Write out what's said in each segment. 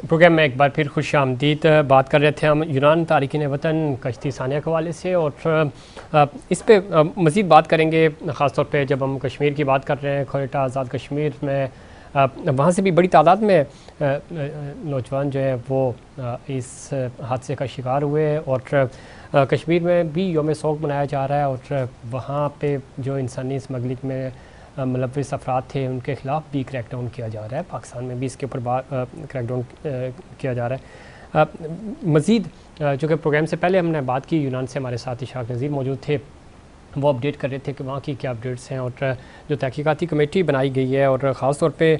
Programme میں ایک بار پھر خوش آمدید. بات کر رہے تھے ہم یونان تارکین وطن کشتی ثانیہ کے حوالے سے، اور اس پہ مزید بات کریں گے، خاص طور پہ جب ہم کشمیر کی بات کر رہے ہیں. کوئٹہ آزاد کشمیر میں وہاں سے بھی بڑی تعداد میں نوجوان جو ہے وہ اس حادثے کا شکار ہوئے، اور کشمیر میں بھی یوم سوگ منایا جا رہا ہے، اور وہاں پہ جو انسانی اسمگلنگ میں ملوث افراد تھے ان کے خلاف بھی کریک ڈاؤن کیا جا رہا ہے. پاکستان میں بھی اس کے اوپر کریک ڈاؤن کیا جا رہا ہے. مزید جو کہ پروگرام سے پہلے ہم نے بات کی، یونان سے ہمارے ساتھ اشاق نذیر موجود تھے، وہ اپڈیٹ کر رہے تھے کہ وہاں کی کیا اپڈیٹس ہیں، اور جو تحقیقاتی کمیٹی بنائی گئی ہے، اور خاص طور پہ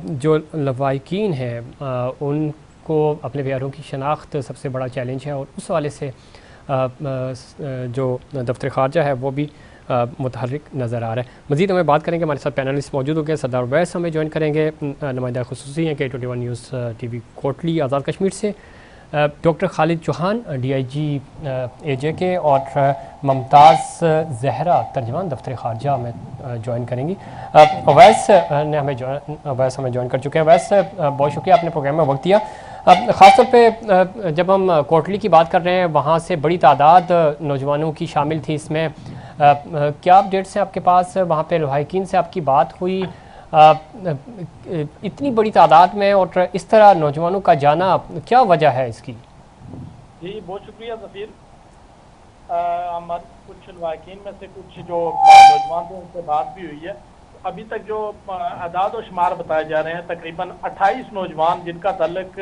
جو لواحقین ہیں ان کو اپنے پیاروں کی شناخت سب سے بڑا چیلنج ہے، اور اس حوالے سے جو دفتر خارجہ ہے وہ بھی متحرک نظر آ رہا ہے. مزید ہمیں بات کریں گے، ہمارے ساتھ پینلسٹ موجود ہو گئے. سردار اویس ہمیں جوائن کریں گے، نمائندہ خصوصی ہیں K21 news TV Kotli Azad Kashmir سے. Doctor Khalid Chauhan DIG AJ کے، اور ممتاز زہرا ترجمان دفتر خارجہ ہمیں جوائن کریں گی. اویس ہمیں جوائن کر چکے ہیں. اویس، بہت شکریہ آپ نے پروگرام میں وقت دیا. خاص طور پہ جب ہم کوٹلی کی بات کر رہے ہیں، وہاں سے بڑی تعداد نوجوانوں کی شامل تھی اس میں. کیا اپڈیٹس ہیں آپ کے پاس؟ وہاں پہ لواحقین سے آپ کی بات ہوئی؟ اتنی بڑی تعداد میں اور اس طرح نوجوانوں کا جانا، کیا وجہ ہے اس کی؟ جی بہت شکریہ ظفیر. ہمارے کچھ لواحقین میں سے کچھ جو نوجوان تھے ان سے بات بھی ہوئی ہے. ابھی تک جو اعداد و شمار بتائے جا رہے ہیں، تقریباً 28 نوجوان جن کا تعلق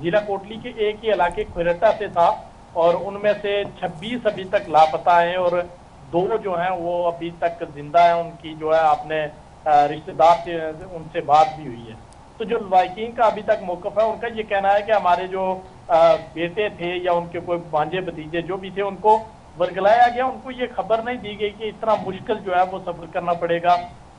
ضلع کوٹلی کے ایک ہی علاقے کوئٹہ سے تھا، اور ان میں سے 26 ابھی تک لاپتہ ہیں، اور 2 جو ہیں وہ ابھی تک زندہ ہیں. ان کی جو ہے اپنے رشتہ دار سے ان سے بات بھی ہوئی ہے. تو جو لواحقین کا ابھی تک موقف ہے، ان کا یہ کہنا ہے کہ ہمارے جو بیٹے تھے یا ان کے کوئی بھانجے بھتیجے جو بھی تھے، ان کو ورگلایا گیا. ان کو یہ خبر نہیں دی گئی کہ اتنا مشکل جو ہے وہ سفر کرنا پڑے گا،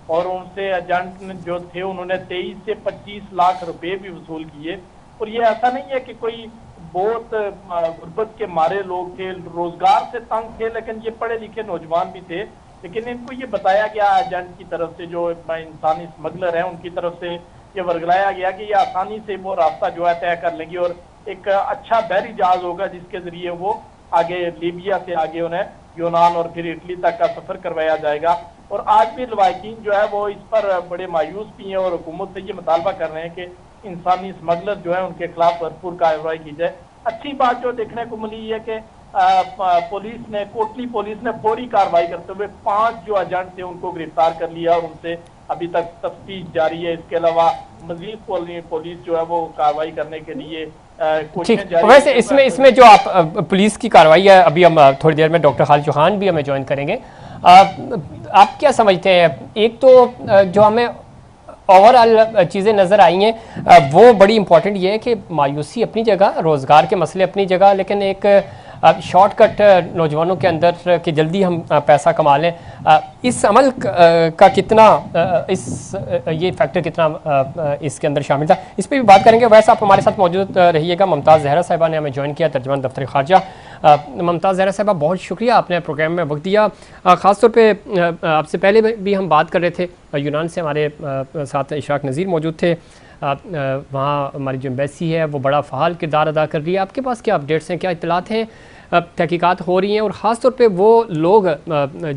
اور ان سے ایجنٹ جو تھے انہوں نے 23 سے 25 لاکھ روپے بھی وصول کیے. اور یہ ایسا نہیں ہے کہ کوئی بہت غربت کے مارے لوگ تھے، روزگار سے تنگ تھے، لیکن یہ پڑھے لکھے نوجوان بھی تھے. لیکن ان کو یہ بتایا گیا ایجنٹ کی طرف سے، جو انسانی اسمگلر ہیں ان کی طرف سے یہ ورگلایا گیا کہ یہ آسانی سے وہ راستہ جو ہے طے کر لیں گے، اور ایک اچھا بحری جہاز ہوگا جس کے ذریعے وہ آگے لیبیا سے آگے انہیں یونان اور پھر اٹلی تک کا سفر کروایا جائے گا. اور آج بھی لواحقین جو ہے وہ اس پر بڑے مایوس بھی ہیں، اور حکومت سے یہ مطالبہ کر رہے ہیں کہ انسانی اسمگلر جو ہے ان کے خلاف بھرپور کارروائی کی جائے. اچھی بات جو دیکھنے کو ملی ہے کہ پولیس نے، کوٹلی پولیس نے فوری کارروائی کرتے ہوئے 5 جو ایجنٹ تھے ان کو گرفتار کر لیا، اور ان سے ابھی تک تفتیش جاری ہے. اس کے علاوہ مزید پولیس جو ہے وہ کارروائی کرنے کے لیے کوششیں جاری. ویسے اس میں جو آپ پولیس کی کارروائی ہے، ابھی ہم تھوڑی دیر میں ڈاکٹر خالد چوہان بھی ہمیں جوائن کریں گے. آپ کیا سمجھتے ہیں؟ ایک تو جو ہمیں اوور آل چیزیں نظر آئی ہیں وہ بڑی امپورٹنٹ یہ ہے کہ مایوسی اپنی جگہ، روزگار کے مسئلے اپنی جگہ، لیکن ایک شارٹ کٹ نوجوانوں کے اندر کہ جلدی ہم پیسہ کما لیں، اس عمل کا کتنا یہ فیکٹر کتنا اس کے اندر شامل تھا، اس پہ بھی بات کریں گے. ویسے آپ ہمارے ساتھ موجود رہیے گا. ممتاز زہرا صاحبہ نے ہمیں جوائن کیا، ترجمان دفتر خارجہ. ممتاز زہرا صاحبہ، بہت شکریہ آپ نے پروگرام میں وقت دیا. خاص طور پہ آپ سے پہلے بھی ہم بات کر رہے تھے، یونان سے ہمارے ساتھ اشاق نذیر موجود تھے. وہاں ہماری جو ایمبیسی ہے وہ بڑا فعال کردار ادا کر رہی ہے. آپ کے پاس کیا اپڈیٹس ہیں، کیا اطلاعات ہیں؟ تحقیقات ہو رہی ہیں، اور خاص طور پہ وہ لوگ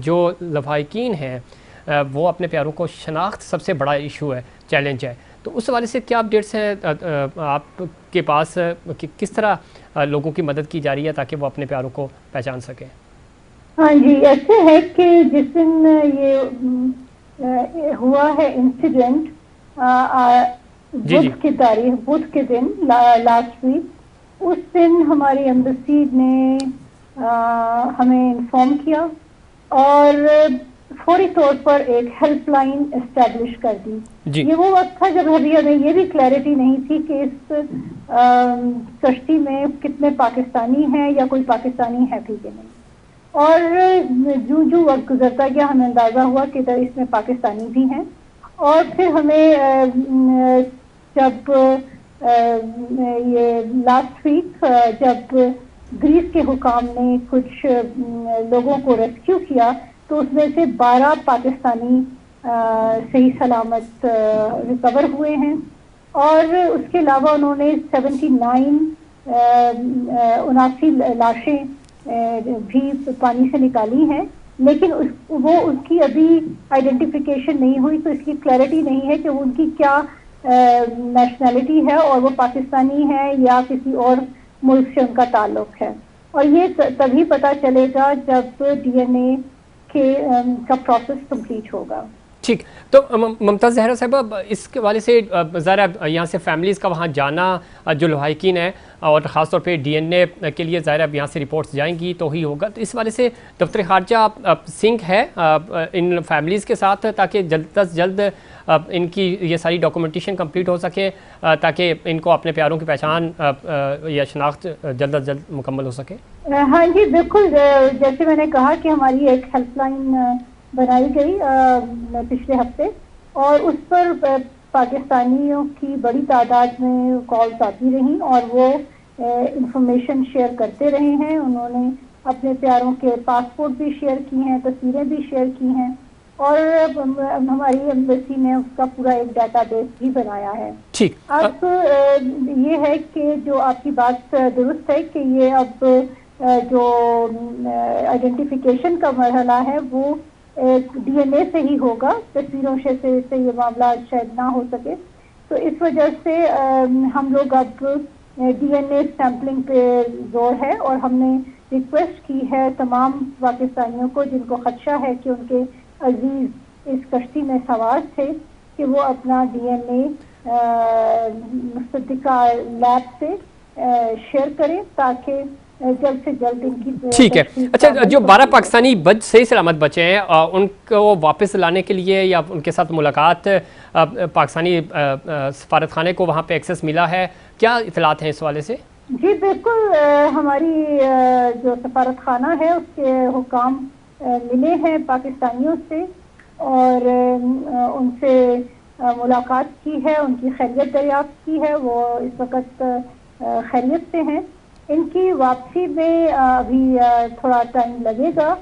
جو لواحقین ہیں وہ اپنے پیاروں کو شناخت سب سے بڑا ایشو ہے، چیلنج ہے. تو اس حوالے سے کیا اپڈیٹس ہیں آپ کے پاس؟ کس طرح لوگوں کی مدد کی جا رہی ہے تاکہ وہ اپنے پیاروں کو پہچان سکیں؟ ہاں جی، ایسے ہے کہ جس دن یہ ہوا ہے انسیڈنٹ، بدھ کی تاریخ، بدھ کے دن لاسٹ ویک، اس دن ہماری ایمبیسی نے ہمیں انفارم کیا اور فوری طور پر ایک ہیلپ لائن اسٹیبلش کر دی. یہ وہ وقت تھا جب ابھی ہمیں یہ بھی کلیئرٹی نہیں تھی کہ اس کشتی میں کتنے پاکستانی ہیں یا کوئی پاکستانی ہے بھی کہ نہیں. اور جو وقت گزرتا گیا ہمیں اندازہ ہوا کہ اس میں پاکستانی بھی ہیں. اور پھر ہمیں جب یہ لاسٹ ویک جب گریس کے حکام نے کچھ لوگوں کو ریسکیو کیا تو اس میں سے 12 پاکستانی صحیح سلامت ریکور ہوئے ہیں. اور اس کے علاوہ انہوں نے 79 لاشیں بھی پانی سے نکالی ہیں، لیکن وہ ان کی ابھی آئیڈینٹیفیکیشن نہیں ہوئی، تو اس کی کلیئرٹی نہیں ہے کہ ان کی کیا نیشنلٹی ہے اور وہ پاکستانی ہے یا کسی اور ملک سے ان کا تعلق ہے. اور یہ تبھی پتہ چلے گا جب ڈی این اے کا پروسیس کمپلیٹ ہوگا. ٹھیک. تو ممتاز زہرا صاحبہ، اس کے حوالے سے ذرا یہاں سے فیملیز کا وہاں جانا، جو لواحقین ہیں اور خاص طور پہ ڈی این اے کے لیے ظاہر اب یہاں سے رپورٹس جائیں گی تو ہی ہوگا، تو اس حوالے سے دفتر خارجہ سنک ہے ان فیملیز کے ساتھ تاکہ جلد از جلد ان کی یہ ساری ڈاکومنٹیشن کمپلیٹ ہو سکے، تاکہ ان کو اپنے پیاروں کی پہچان یا شناخت جلد از جلد مکمل ہو سکے؟ ہاں جی بالکل، جیسے میں نے کہا کہ ہماری ایک ہیلپ لائن بنائی گئی پچھلے ہفتے، اور اس پر پاکستانیوں کی بڑی تعداد میں کالز آتی رہیں اور وہ انفارمیشن شیئر کرتے رہے ہیں. انہوں نے اپنے پیاروں کے پاسپورٹ بھی شیئر کی ہیں، تصویریں بھی شیئر کی ہیں، اور ہماری ایمبیسی نے اس کا پورا ایک ڈیٹا بیس بھی بنایا ہے. ٹھیک. اب یہ ہے کہ جو آپ کی بات درست ہے کہ یہ اب جو آئیڈینٹیفیکیشن کا مرحلہ ہے وہ ڈی این اے سے ہی ہوگا، تصویروں سے یہ معاملہ شاید نہ ہو سکے. تو اس وجہ سے ہم لوگ اب ڈی این اے سیمپلنگ پہ زور ہے، اور ہم نے ریکویسٹ کی ہے تمام پاکستانیوں کو جن کو خدشہ ہے کہ ان کے عزیز اس کشتی میں سوار تھے کہ وہ اپنا ڈی این اے مصدقہ لیب سے شیئر کریں تاکہ جلد سے جلد ان کی. ٹھیک ہے. اچھا، جو 12 پاکستانی صحیح سلامت بچے ہیں ان کو واپس لانے کے لیے یا ان کے ساتھ ملاقات پاکستانی سفارت خانے کو وہاں پہ ایکسیس ملا ہے، کیا اطلاعات ہیں اس حوالے سے؟ جی بالکل، ہماری جو سفارت خانہ ہے اس کے حکام ملے ہیں پاکستانیوں سے اور ان سے ملاقات کی ہے، ان کی خیریت دریافت کی ہے. وہ اس وقت خیریت سے ہیں. ان کی واپسی میں ابھی تھوڑا ٹائم لگے گا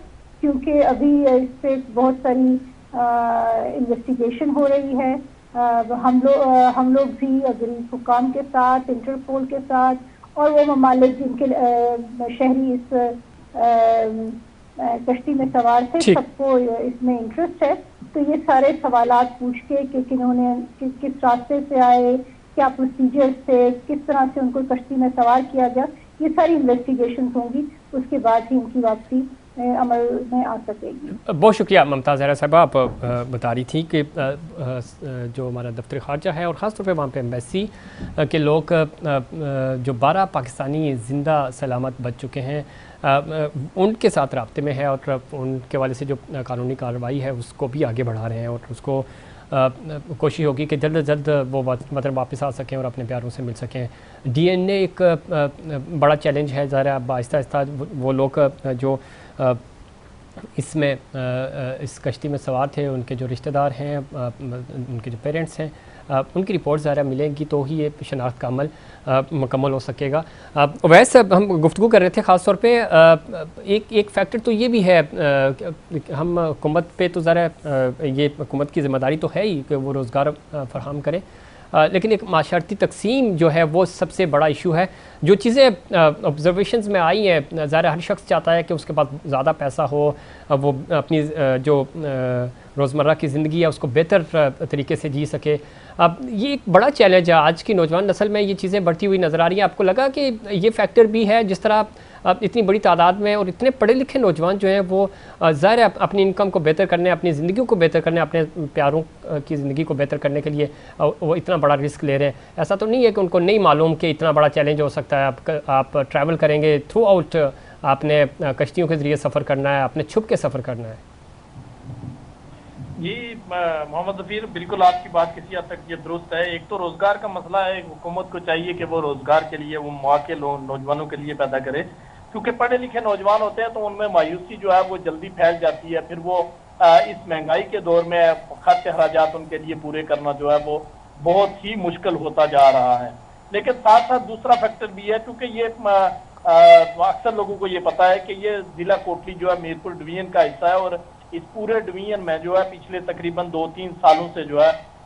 کیونکہ ابھی اس پہ بہت ساری انویسٹیگیشن ہو رہی ہے. ہم لوگ بھی غریب حکام کے ساتھ، انٹرپول کے ساتھ اور وہ ممالک جن کے شہری اس کشتی میں سوار تھے سب کو اس میں انٹرسٹ ہے. تو یہ سارے سوالات پوچھ کے کہ کنہوں نے کس راستے سے آئے، کیا پروسیجر سے، کس طرح سے ان کو کشتی میں سوار کیا گیا، یہ ساری انویسٹیگیشنز ہوں گی، اس کے بعد ہی ان کی واپسی عمل میں آ سکے گی. بہت شکریہ ممتاز زہرا صاحبہ. آپ بتا رہی تھی کہ جو ہمارا دفتر خارجہ ہے اور خاص طور پہ وہاں پہ ایمبیسی کے لوگ جو 12 پاکستانی زندہ سلامت بچ چکے ہیں ان کے ساتھ رابطے میں ہے اور ان کے حوالے سے جو قانونی کارروائی ہے اس کو بھی آگے بڑھا رہے ہیں اور اس کو کوشش ہوگی کہ جلد از جلد وہ وطن واپس آ سکیں اور اپنے پیاروں سے مل سکیں. ڈی این اے ایک بڑا چیلنج ہے ظاہر ہے. اب آہستہ آہستہ وہ لوگ جو اس میں اس کشتی میں سوار تھے ان کے جو رشتہ دار ہیں، ان کے جو پیرنٹس ہیں، ان کی رپورٹ ظاہر ملیں گی تو ہی یہ شناخت کا عمل مکمل ہو سکے گا. ویسے ہم گفتگو کر رہے تھے خاص طور پہ ایک فیکٹر تو یہ بھی ہے، ہم حکومت پہ تو ظاہر یہ حکومت کی ذمہ داری تو ہے ہی کہ وہ روزگار فراہم کرے، لیکن ایک معاشرتی تقسیم جو ہے وہ سب سے بڑا ایشو ہے. جو چیزیں آبزرویشنز میں آئی ہیں، ظاہر ہر شخص چاہتا ہے کہ اس کے پاس زیادہ پیسہ ہو، وہ اپنی جو روزمرہ کی زندگی ہے اس کو بہتر طریقے سے جی سکے. اب یہ ایک بڑا چیلنج ہے آج کی نوجوان نسل میں، یہ چیزیں بڑھتی ہوئی نظر آ رہی ہیں. آپ کو لگا کہ یہ فیکٹر بھی ہے جس طرح اتنی بڑی تعداد میں اور اتنے پڑھے لکھے نوجوان جو ہیں وہ ظاہر ہے اپنی انکم کو بہتر کرنے، اپنی زندگیوں کو بہتر کرنے، اپنے پیاروں کی زندگی کو بہتر کرنے کے لیے وہ اتنا بڑا رسک لے رہے ہیں؟ ایسا تو نہیں ہے کہ ان کو نہیں معلوم کہ اتنا بڑا چیلنج ہو سکتا ہے؟ آپ ٹریول کریں گے تھرو آؤٹ، آپ نے کشتیوں کے ذریعے سفر کرنا ہے، آپ نے چھپ کے سفر کرنا ہے. جی محمد ظفیر، بالکل آپ کی بات کسی حد تک یہ درست ہے. ایک تو روزگار کا مسئلہ ہے، حکومت کو چاہیے کہ وہ روزگار کے لیے وہ مواقع نوجوانوں کے لیے پیدا کرے، کیونکہ پڑھے لکھے نوجوان ہوتے ہیں تو ان میں مایوسی جو ہے وہ جلدی پھیل جاتی ہے. پھر وہ اس مہنگائی کے دور میں خرچ اخراجات ان کے لیے پورے کرنا جو ہے وہ بہت ہی مشکل ہوتا جا رہا ہے. لیکن ساتھ ساتھ دوسرا فیکٹر بھی ہے، کیونکہ یہ اکثر لوگوں کو یہ پتا ہے کہ یہ ضلع کوٹلی جو ہے میرپور ڈویژن کا حصہ ہے، اور اس پورے ڈویژن میں جو ہے پچھلے تقریباً 2-3 سالوں سے جو ہے